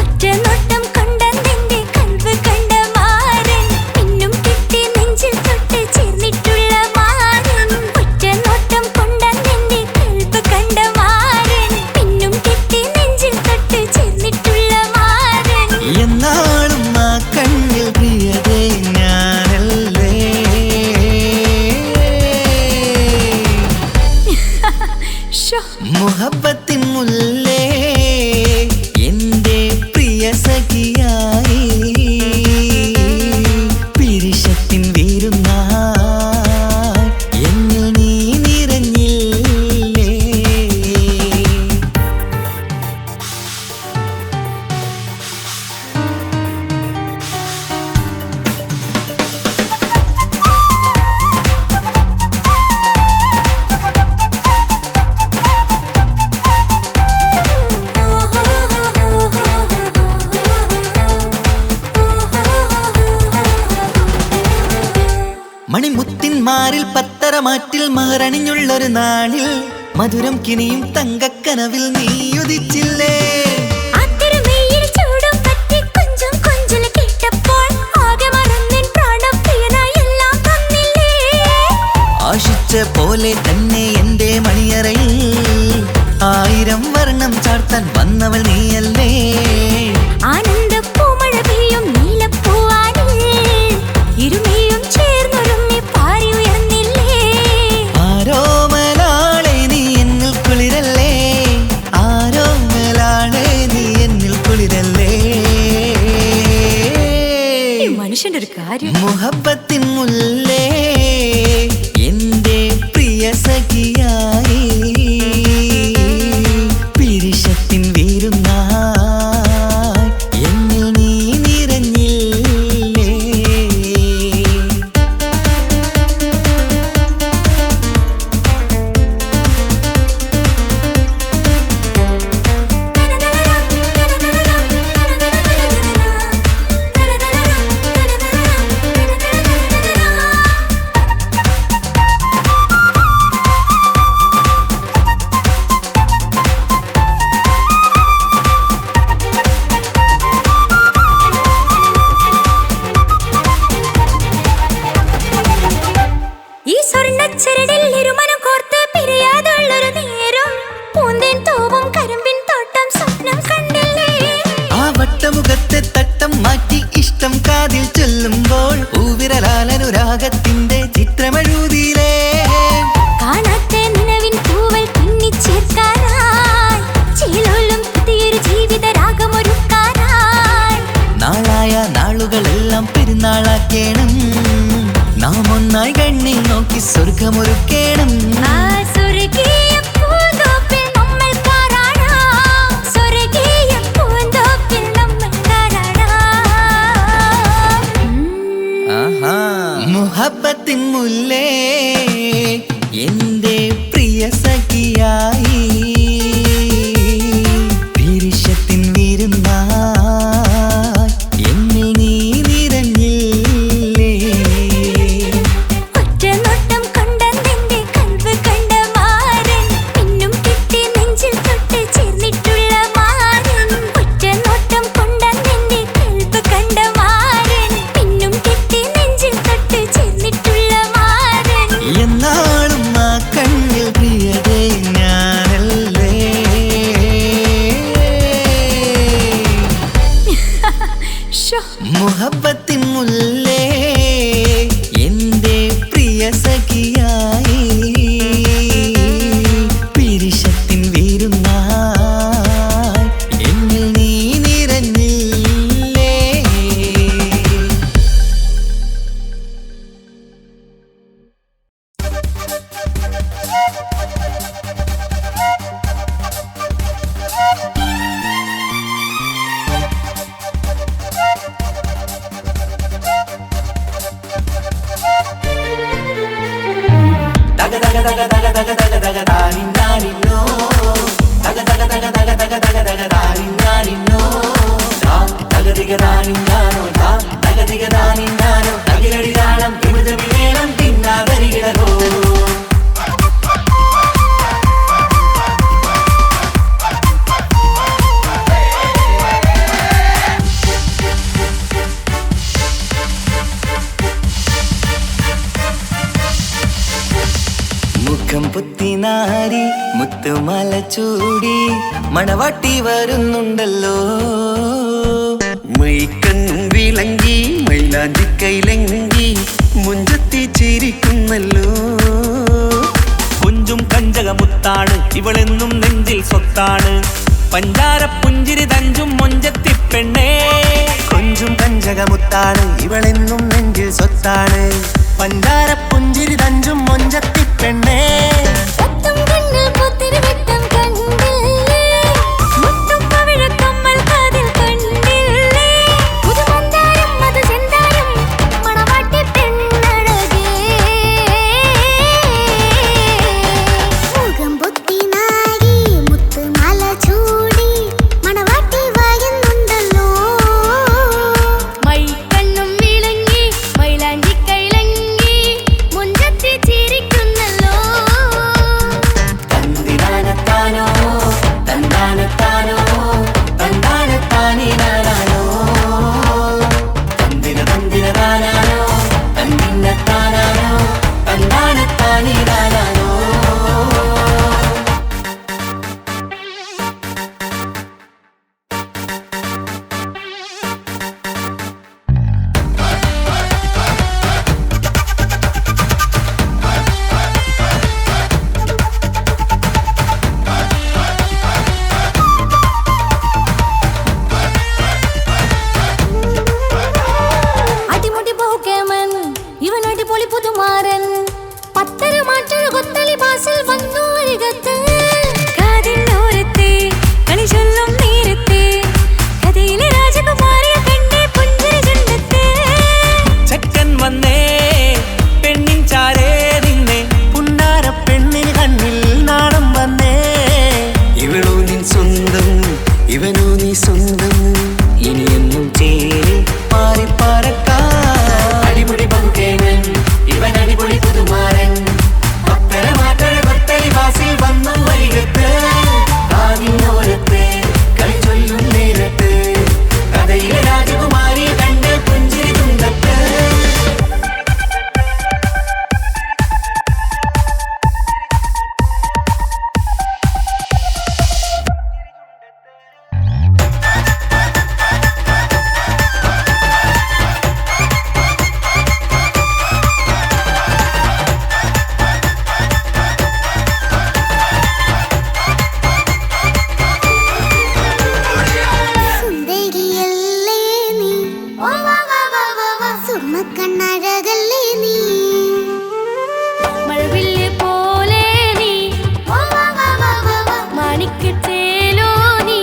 [SPEAKER 3] ഒറ്റനോട്ടം കൊണ്ടെന്റെ കൽവ് കണ്ട മാരൻ പിന്നും കിട്ടി നെഞ്ചിൽ തൊട്ട് ചേർന്നിട്ടുള്ള മാരൻ. ഒറ്റനോട്ടം കൊണ്ടെന്റെ കൽവ് കണ്ട മാരൻ പിന്നും കിട്ടി നെഞ്ചിൽ തൊട്ട് ചേർന്നിട്ടുള്ള മാരൻ.
[SPEAKER 1] എന്നാളും ആ കണ്ണിൽ പ്രിയതേ ഞാനല്ലേ. മുഹബത്തിൻ മുല്ലേ എൻ്റെ പ്രിയ സഖിയായി പിരിശത്തിൻ വിരുന്നായി എന്നിൽ നീ നിറഞ്ഞില്ലേ. മണിമുത്തിന്മാരിൽ പത്തരമാറ്റിൽ മഹറണിഞ്ഞുള്ളൊരു നാളിൽ മധുരം കിനിയും തങ്കക്കനവിൽ നീ ഉദിച്ചില്ലേ. ആശിച്ച പോലെ തന്നെ എൻ്റെ മണിയറയിൽ 1000 വർണ്ണം ചാർത്താൻ വന്നവൾ നീയല്ലേ.
[SPEAKER 3] ആനന്ദപ്പൂമഴ പെയ്യും നീലപ്പൂവാനിൽ ഇരുമയും ചേർന്നൊരുമ്മി പാറി ഉയർന്നില്ലേ.
[SPEAKER 1] ആരോമലാളെ നീ എന്നിൽ കുളിരല്ലേ. ആരോമലാളെ നീ എന്നിൽ കുളിരല്ലേ.
[SPEAKER 3] മനുഷ്യന്റെ ഒരു കാര്യം.
[SPEAKER 1] മുഹബത്തിൻ മുല്ലേ എൻ്റെ പ്രിയ സഖിയായി പിരിശത്തിൻ വിരുന്നായി എന്നിൽ നീ നിറഞ്ഞില്ലേ.
[SPEAKER 3] ഈ സ്വർണ്ണച്ചരടിൽ ഇരുമനം കോർത്ത് പിരിയാതുള്ളൊരു നേരം പൂന്തേൻ തോവും കരിമ്പിൻ തോട്ടം സ്വപ്നം കണ്ടില്ലേ.
[SPEAKER 1] ആ വട്ടമുഖത്തെ തട്ടം മാറ്റി ഇഷ്ടം കാതിൽ ചൊല്ലുമ്പോൾ പൂവിരലാലനുരാഗത്തിന്റെ ചിത്രമെഴുതിയിലേ.
[SPEAKER 3] കാണാത്ത നിലവിൻ പൂവൽ പിന്നിച്ചേർക്കാനായി ചിലോലും പുതിയൊരു ജീവിത രാഗമൊരുക്കാനായി.
[SPEAKER 1] നാളായ നാളുകളെല്ലാം പെരുന്നാളാക്കേണം. നാം ഒന്നായി കണ്ണിൽ നോക്കി സ്വർഗമൊരുക്കേണം.
[SPEAKER 3] ആ സ്വർഗീയ പൂന്തോപ്പിൽ നമ്മൾ പാറാടാം. സ്വർഗീയ പൂന്തോപ്പിൽ നമ്മൾ പാറാടാം.
[SPEAKER 1] മുഹബത്തിൻ മുല്ലേ എൻ്റെ പ്രിയ സഖിയായി പിരിശത്തിൻ വിരുന്നായി എന്നിൽ നീ നിറഞ്ഞില്ലേ.
[SPEAKER 3] ഒറ്റനോട്ടം കൊണ്ടെന്റെ കൽവ് കണ്ട മാരൻ
[SPEAKER 1] മുഹബത്തിൻ മുല്ലേ എന്റെ പ്രിയ സഖിയായി പിരിശത്തിൻ വീരുന്നായി എന്നിൽ നീ നിറഞ്ഞില്ലേ. മുഖം പുത്തിനാരി മുത്തുമാല ചൂടി മണവാട്ടി വരുന്നുണ്ടല്ലോ.
[SPEAKER 4] മൈക്കണ്ണും വിളങ്ങി മൈലാഞ്ചി കൈലങ്കി മുഞ്ചത്തി ചിരിക്കുന്നല്ലോ.
[SPEAKER 5] കുഞ്ചും കഞ്ചകമുത്താണ് ഇവളെന്നും നെഞ്ചിൽ സ്വത്താണ്. പഞ്ചാര പുഞ്ചിരി തഞ്ചും മൊഞ്ചത്തി പെണ്ണേ.
[SPEAKER 4] കൊഞ്ചും കഞ്ചകമുത്താണ് ഇവളെന്നും നെഞ്ചിൽ സ്വത്താണ്. പഞ്ചാര പുഞ്ചിരി തഞ്ചും മൊഞ്ചത്തി പെണ്ണേ.
[SPEAKER 3] സത്തം കണ്ണിൽ പുത്തിരി വെട്ടം കണ്ടില്ലേ, മുത്തും പവിഴക്കമ്മൽ കാതിൽ കണ്ടില്ലേ, പുതുമന്ദാരം മധുചന്ദാരം മണവാട്ടി പെണ്ണഴകേ.
[SPEAKER 2] മുഖം പൊത്തി നാരി മുത്തുമാല ചൂടി മണവാട്ടി വായുന്നുണ്ടല്ലോ.
[SPEAKER 3] മൈക്കണ്ണും വിളങ്ങി മൈലാഞ്ചി കൈലങ്കി മുഞ്ചത്തി ചിരിക്കുന്നല്ലോ.
[SPEAKER 1] തന്തിനാനത്താനോ തന്താനത്താനോ തന്താനത്താനിനാനോ തന്തിന തന്തിനതാനാനോ തന്തിന്നത്താനാനോ തന്താനത്താനിനാനോ.
[SPEAKER 3] അടിമുടി പോക്കേമൻ ഇവൻ അടിപൊളി പുതുമാരൻ. പത്തര മാറ്റൊരു കൊത്തലി ബാസിൽ വന്നു അരികത്ത്. കാതിനോരത്തെ കളി ചൊല്ലും നേരത്തെ കഥയിലെ രാജകുമാരിയെ കണ്ടേ പുഞ്ചിരി ചുണ്ടത്തെ.
[SPEAKER 5] ചെക്കൻ വന്നേ പെണ്ണിൻ ചാരേ നിന്നെ.
[SPEAKER 4] പുന്നാര പെണ്ണിന് കണ്ണിൽ നാണം വന്നേ. ഇവളോ നിൻ സ്വന്തം ഇവനോ നീ സ്വന്തം.
[SPEAKER 1] ഇനിയെന്നും ചേരി പാറി പറക്കാം. അടിപൊളി പങ്കുകേമൻ ഇവൻ അടിപൊളി പുതുമാരൻ. പത്തര മാറ്റഴ കൊത്തലി ബാസിൽ വന്നു വരികത്ത്. കാതിനോരത്ത് കളി ചൊല്ലും നേരത്ത് കഥയിലെ രാജകുമാരി കണ്ട് പുഞ്ചിരി തുണ്ടത്ത്.
[SPEAKER 2] സുന്ദരിയല്ലേ നീ, സുർമ്മക്കണ്ണഴകല്ലേ നീ,
[SPEAKER 3] മഴവില്ല് പോലെ നീ, മാണിക്കച്ചേലോ നീ.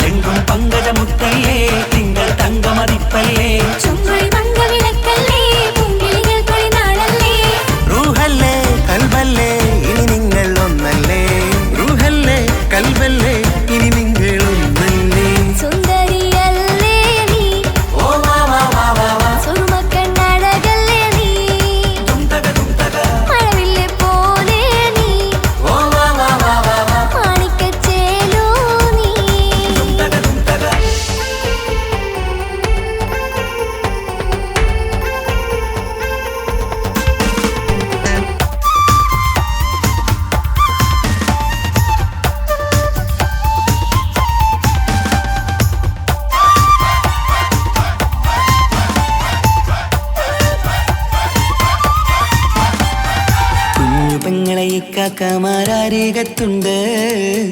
[SPEAKER 5] എങ്കും പങ്കജമുത്തല്ലേ തിങ്കൾ തങ്കമതിപ്പല്ലേ.
[SPEAKER 3] ചുങ്കുഴി മംഗവിളക്കല്ലേ പൂങ്കിളികൾ തൊഴിനാളല്ലേ.
[SPEAKER 4] റൂഹല്ലേ കൽബല്ലേ ഇനി നിങ്ങൾ ഒന്നല്ലേ. റൂഹല്ലേ കൽബല്ലേ ഇനി നിങ്ങൾ ഒന്നല്ലേ.
[SPEAKER 3] സുന്ദരിയല്ലേ നീ, സുറുമക്കണ്ണഴകല്ലേ നീ, മഴവില്ല് പോലെ നീ, മാണിക്കച്ചേലോ നീ.
[SPEAKER 4] അരികത്തുണ്ട്,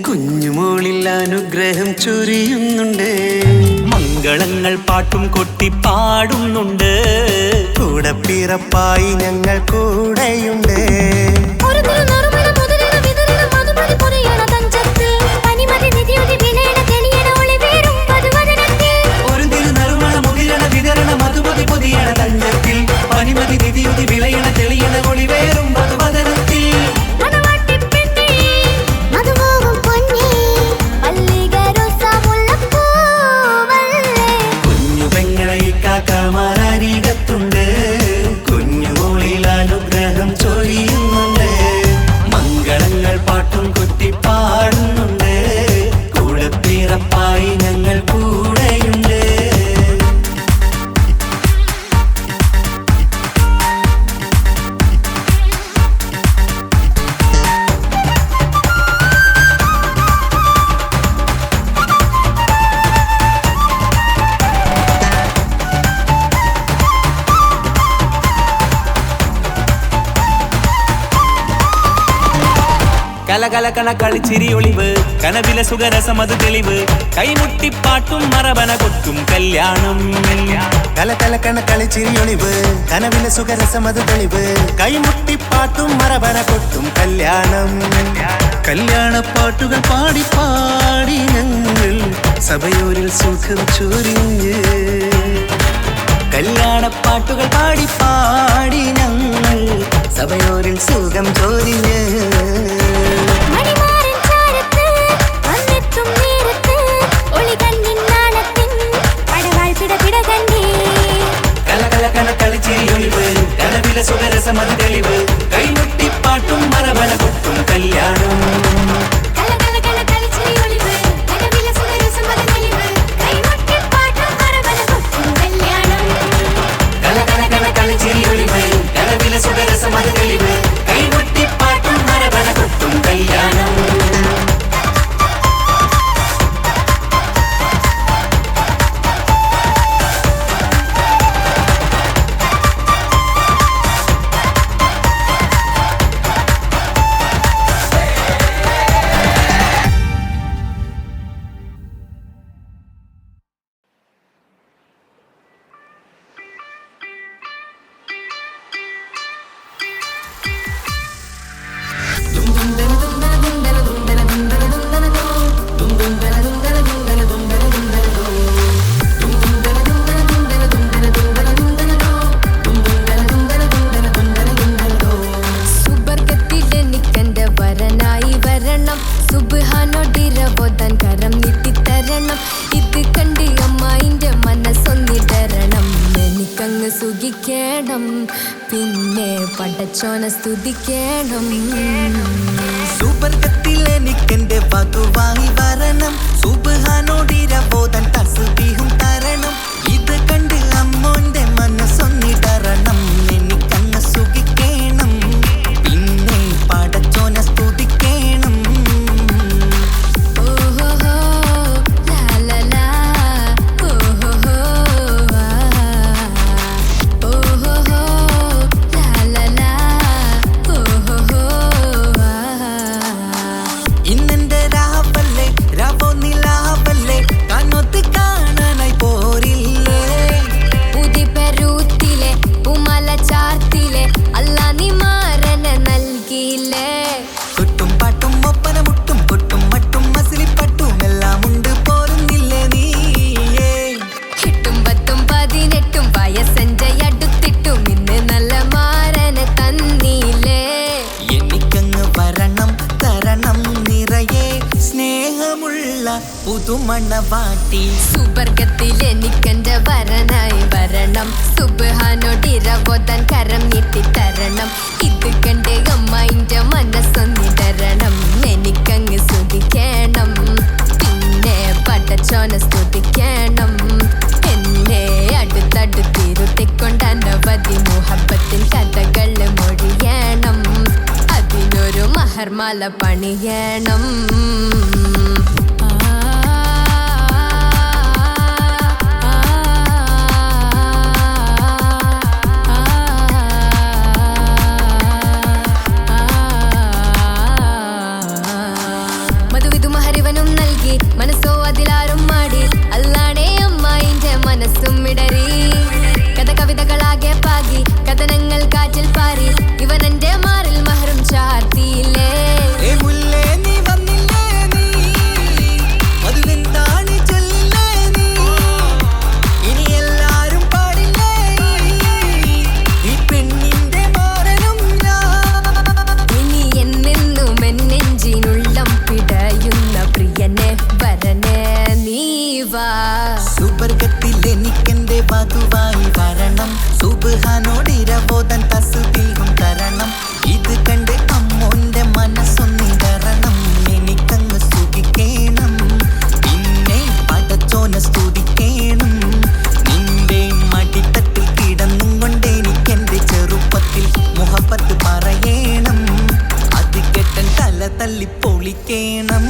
[SPEAKER 4] കുഞ്ഞുമോളിൽ അനുഗ്രഹം ചൊരിയുന്നുണ്ട്.
[SPEAKER 5] മംഗളങ്ങൾ പാട്ടും കൊട്ടി പാടുന്നുണ്ട്,
[SPEAKER 4] കൂടെ പിറപ്പായി ഞങ്ങൾ കൂടെയുണ്ട്.
[SPEAKER 5] പനിമതി നിധിയുതി വിളയണ തെളിയണ ഒളിവേറും മധുവദനത്തിൽ. കുഞ്ഞു പെങ്ങളെ കാക്കാമാരരികത്തുണ്ട്, കുഞ്ഞുമോളിൽ അനുഗ്രഹം ചൊരിയുന്നുണ്ട്. മംഗളങ്ങൾ പാട്ടും കൊട്ടി പാടുന്നുണ്ട്, കൂടെ പിറപ്പായി ഞങ്ങൾ കൂടെയുണ്ട്. കലകലകണ കളിച്ചിരി ഒളിവ്, കനവിലെ സുഖരസമത് തെളിവ്, കൈമുട്ടിപ്പാട്ടും മറവന കൊട്ടും കല്യാണം.
[SPEAKER 4] കലകലകണ കളിച്ചിരി ഒളിവ്, കനവിലെ സുഖരസമത് തെളിവ്, കൈമുട്ടിപ്പാട്ടും മറവന കൊട്ടും കല്യാണം. കല്യാണപ്പാട്ടുകൾ പാടി പാടി ഞങ്ങൾ സഭയോരിൽ സുഖം ചൊരിഞ്ഞ്. കല്യാണപ്പാട്ടുകൾ പാടി പാടി ഞങ്ങൾ സഭയോരിൽ സുഖം ചൊരിഞ്ഞ്. കനവിലെ സുഖരസമത് തെളിവ്, കൈമുട്ടിപ്പാട്ടും മറവന കൊട്ടും കല്യാണം. കലകലകണ കളിച്ചിരി ഒളിവ്, കനവിലെ സുഖരസമത് തെളിവ്, കൈമുട്ടിപ്പാട്ടും മറവന കൊട്ടും കല്യാണം.
[SPEAKER 3] പിന്നെ പടച്ചോനെ സ്തുതിക്കണം.
[SPEAKER 4] സുബർഗത്തിലെനിക്കെന്റെ വധുവായി വരണം, സുബ്ഹാനോടിരബോധൻ തസ്ബീഹും തരണം. ഇത് കണ്ട് അമ്മോന്റെ മനസ്സൊന്നിടരണം, എനിക്കങ്ങ് സുഖിക്കണം, പിന്നെ പടച്ചോനെ സ്തുതിക്കണം. പുതുമണവാട്ടി
[SPEAKER 3] സുബർഗത്തിലെനിക്കെന്റെ വരനായി വരണം, സുബ്ഹാനോടിരബോധൻ കരം നീട്ടിത്തരണം. ഇത് കണ്ട് അമ്മയിന്റെ മനസ്സൊന്നിടരണം, എനിക്കങ്ങ് സ്തുതിക്കണം, പിന്നെ പടച്ചോനെ സ്തുതിക്കണം. എന്നെ അടുത്തടുത്തിരുത്തിക്കൊണ്ട് അനവധി മുഹബത്തിൻ കഥകൾ മൊഴിയണം, അതിനൊരു മഹർമാല പണിയണം.
[SPEAKER 1] സ്വർഗത്തിൽ എനിക്കെന്റെ വധുവായി വരണം സുബ്ഹാനോടിരവോദൻ തസ്ബീഹും തരണം ഇത് കണ്ട് അമ്മോന്റെ മനസ്സൊന്നിടറണം എനിക്കങ്ങ് സുഖിക്കേണം പിന്നെ പടച്ചോനെ സ്തുതിക്കേണം നിന്റെ മടിത്തട്ടിൽ കിടന്നും കൊണ്ട് എനിക്കെന്റെ ചെറുപ്പത്തിൽ മുഹബത്ത് പറയണം അത് കെട്ടൻ തല തല്ലി പൊളിക്കേണം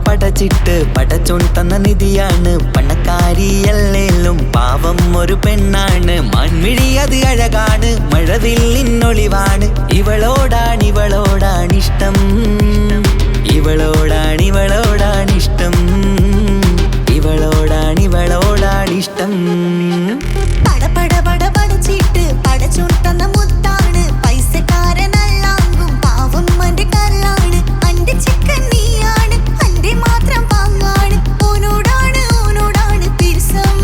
[SPEAKER 1] പടച്ചിട്ട് പടച്ചോൻ തന്ന നിധിയാണ് പണക്കാരിയല്ലേലും പാവം ഒരു പെണ്ണാണ് മാൻമിഴി അത് അഴകാണ് മഴവില്ലിന്നൊളിവാണ് ഇവളോടാണിഷ്ടം ഇവളോടാണിഷ്ടം ഇവളോടാണിഷ്ടം
[SPEAKER 6] പടച്ചിട്ട് പടച്ചോൻ തന്ന മുത്താണ് പൈസക്കാരനല്ലാങ്കും പാവം അന്റെ കരളാണ് അന്റെ ചിക്കൻ നീയാണ് അന്റെ മാത്രം പാങ്ങാണ് ഓനോടാണ് പിരിസം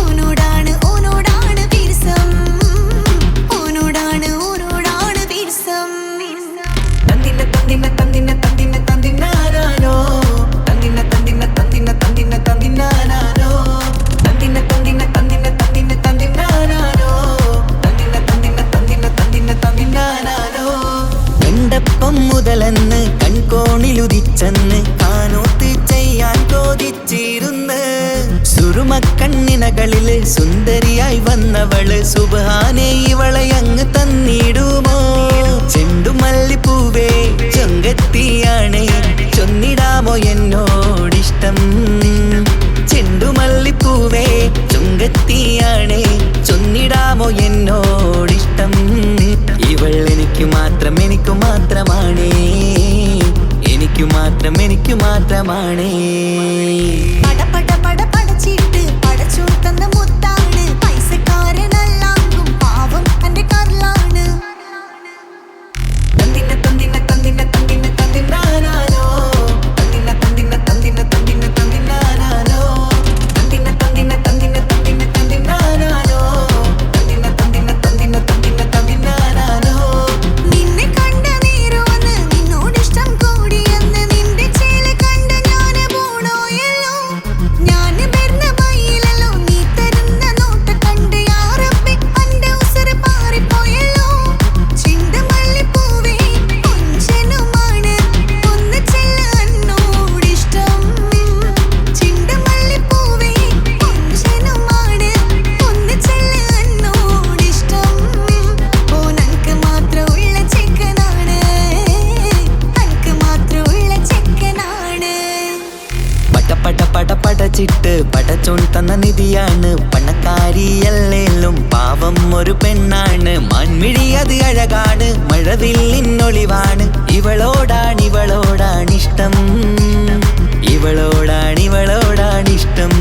[SPEAKER 6] ഓനോടാണ് പിരിസം ഓനോടാണ് പിരിസം
[SPEAKER 1] തന്തിനാരോ തന്തിനാരോ കണ്ടപ്പം മുതലെന്ന് കൺകോണിലുദിച്ചെന്ന് കാനോത്ത് ചെയ്യാൻ ചോദിച്ചിരുന്ന് സുറുമക്കണ്ണിനകളില് സുന്ദരിയായി വന്നവള് സുബ്ഹാനേ ഇവളെ അങ്ങ് തന്നിടുമോ ചെണ്ടുമല്ലിപ്പൂവേ ചൊങ്കത്തിയാണേ ചൊന്നിടാമോ എന്നോടിഷ്ടം ചെണ്ടുമല്ലിപ്പൂവേ ചുങ്കത്തിയാണേ ചൊന്നിടാമോ എന്നോടിഷ്ടം ഇവൾ എനിക്ക് മാത്രമാണേ എനിക്ക് മാത്രമാണേ
[SPEAKER 6] പടച്ചിട്ട് പടച്ചോൻ തന്ന മുത്താണ് പൈസക്കാരനല്ലാങ്കും പാവം അന്റെ കരളാണ് നിന്നെ കണ്ട നേരവന്ന് നിന്നോടിഷ്ടം കൂടിയെന്ന് നിന്റെ ചേല കണ്ട ഞാന് പോണോയല്ലോ ഞാന് വരുന്ന വഴിയിലല്ലോ നീ തരുന്ന നോട്ട കണ്ട് യാറപ്പി അന്റെ ഉസറ് പാറിപ്പോയല്ലോ ചെണ്ടുമല്ലിപ്പൂവേ കൊഞ്ചനുമാണ് ഒന്ന് ചെല്ല എന്നോടിഷ്ടം ചെണ്ടുമല്ലിപ്പൂവേ കൊഞ്ചനുമാണ് ഒന്ന് ചെല്ല എന്നോടിഷ്ടം ഓനക്ക് മാത്രമുള്ള ചെക്കനാണ് അനക്ക് മാത്രമുള്ള ചെക്കനാണ്
[SPEAKER 1] പടച്ചിട്ട് പടച്ചോൻ തന്ന നിധിയാണ് പണക്കാരിയല്ലേലും പാവം ഒരു പെണ്ണാണ് മാൻമിഴി അത് അഴകാണ് മഴവില്ലിന്നൊളിവാണ് ഇവളോടാണിഷ്ടം ഇവളോടാണിഷ്ടം